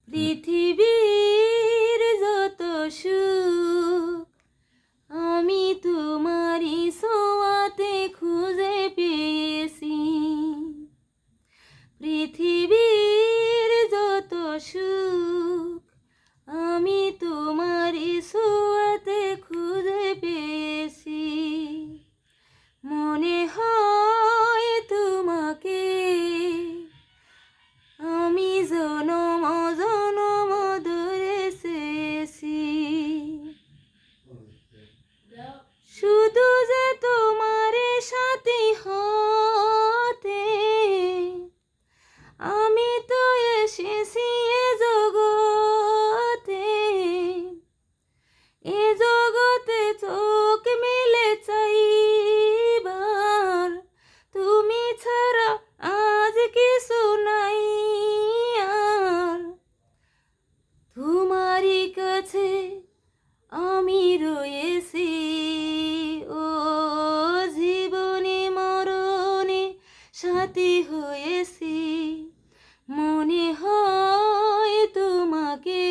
পৃথিবীর যত সুখ আমি তোমারই ছোঁয়াতে খুঁজে পেয়েছি। পৃথিবীর যত সুখ আমি তোমারই ছোঁয়াতে খুঁজে পেয়েছি। মনে হয় তোমাকে আমি জনম জনম ধরে চেয়েছি। শুধু যে তোমার সাথী হতে আমি তো এসেছি এ জগতে। এ জগতে চোখ মেলে চাইবার তুমি ছাড়া আজ কিছু নাই আর। তোমারই কাছে আমি রয়েছি, ও জীবনে মরণে সাথী হয়েছি। মনে হয় তোমাকে